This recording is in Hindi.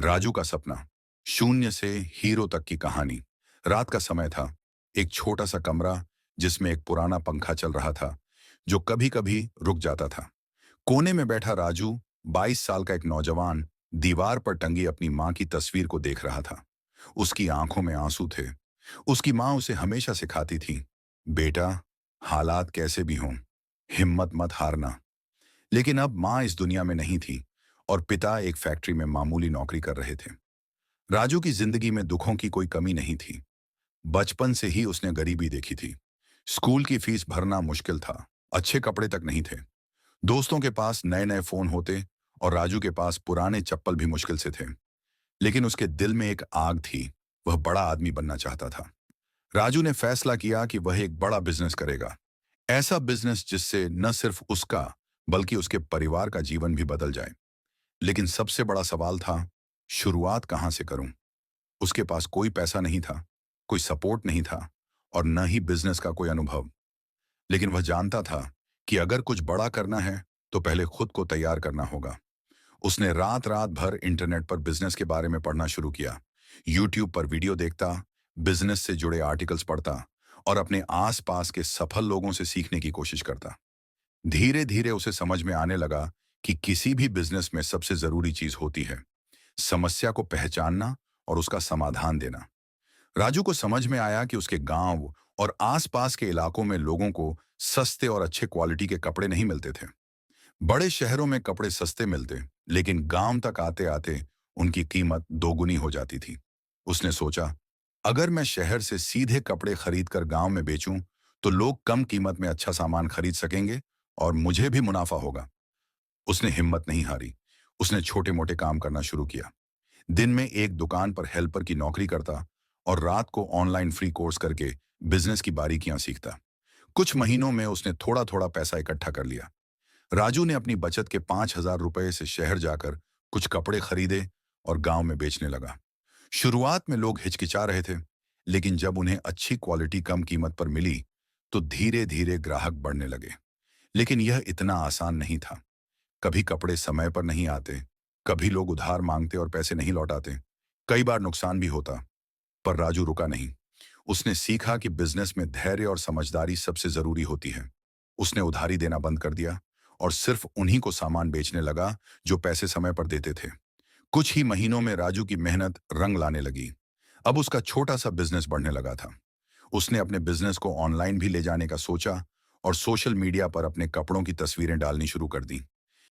राजू का सपना। शून्य से हीरो तक की कहानी। रात का समय था। एक छोटा सा कमरा जिसमें एक पुराना पंखा चल रहा था जो कभी कभी रुक जाता था। कोने में बैठा राजू, 22 साल का एक नौजवान, दीवार पर टंगी अपनी माँ की तस्वीर को देख रहा था। उसकी आंखों में आंसू थे। उसकी माँ उसे हमेशा सिखाती थी, बेटा, हालात कैसे भी हों, हिम्मत मत हारना। लेकिन अब माँ इस दुनिया में नहीं थी और पिता एक फैक्ट्री में मामूली नौकरी कर रहे थे। राजू की जिंदगी में दुखों की कोई कमी नहीं थी। बचपन से ही उसने गरीबी देखी थी। स्कूल की फीस भरना मुश्किल था। अच्छे कपड़े तक नहीं थे। दोस्तों के पास नए नए फोन होते और राजू के पास पुराने चप्पल भी मुश्किल से थे। लेकिन उसके दिल में एक आग थी। वह बड़ा आदमी बनना चाहता था। राजू ने फैसला किया कि वह एक बड़ा बिजनेस करेगा। ऐसा बिजनेस जिससे न सिर्फ उसका बल्कि उसके परिवार का जीवन भी बदल जाए। लेकिन सबसे बड़ा सवाल था, शुरुआत कहां से करूं। उसके पास कोई पैसा नहीं था, कोई सपोर्ट नहीं था और न ही बिजनेस का कोई अनुभव। लेकिन वह जानता था कि अगर कुछ बड़ा करना है तो पहले खुद को तैयार करना होगा। उसने रात रात भर इंटरनेट पर बिजनेस के बारे में पढ़ना शुरू किया। यूट्यूब पर वीडियो देखता, बिजनेस से जुड़े आर्टिकल्स पढ़ता और अपने आसपास के सफल लोगों से सीखने की कोशिश करता। धीरे धीरे उसे समझ में आने लगा कि किसी भी बिजनेस में सबसे जरूरी चीज होती है समस्या को पहचानना और उसका समाधान देना। राजू को समझ में आया कि उसके गांव और आसपास के इलाकों में लोगों को सस्ते और अच्छे क्वालिटी के कपड़े नहीं मिलते थे। बड़े शहरों में कपड़े सस्ते मिलते, लेकिन गांव तक आते आते उनकी कीमत दोगुनी हो जाती थी। उसने सोचा, अगर मैं शहर से सीधे कपड़े खरीद कर गांव में बेचूं तो लोग कम कीमत में अच्छा सामान खरीद सकेंगे और मुझे भी मुनाफा होगा। उसने हिम्मत नहीं हारी। उसने छोटे मोटे काम करना शुरू किया। दिन में एक दुकान पर हेल्पर की नौकरी करता और रात को ऑनलाइन फ्री कोर्स करके बिजनेस की बारीकियां सीखता। कुछ महीनों में उसने थोड़ा थोड़ा पैसा इकट्ठा कर लिया। राजू ने अपनी बचत के 5,000 रुपए से शहर जाकर कुछ कपड़े खरीदे और गांव में बेचने लगा। शुरुआत में लोग हिचकिचा रहे थे, लेकिन जब उन्हें अच्छी क्वालिटी कम कीमत पर मिली तो धीरे धीरे ग्राहक बढ़ने लगे। लेकिन यह इतना आसान नहीं था। कभी कपड़े समय पर नहीं आते, कभी लोग उधार मांगते और पैसे नहीं लौटाते, कई बार नुकसान भी होता। पर राजू रुका नहीं। उसने सीखा कि बिजनेस में धैर्य और समझदारी सबसे जरूरी होती है। उसने उधारी देना बंद कर दिया और सिर्फ उन्हीं को सामान बेचने लगा जो पैसे समय पर देते थे। कुछ ही महीनों में राजू की मेहनत रंग लाने लगी। अब उसका छोटा सा बिजनेस बढ़ने लगा था। उसने अपने बिजनेस को ऑनलाइन भी ले जाने का सोचा और सोशल मीडिया पर अपने कपड़ों की तस्वीरें डालनी शुरू कर दी।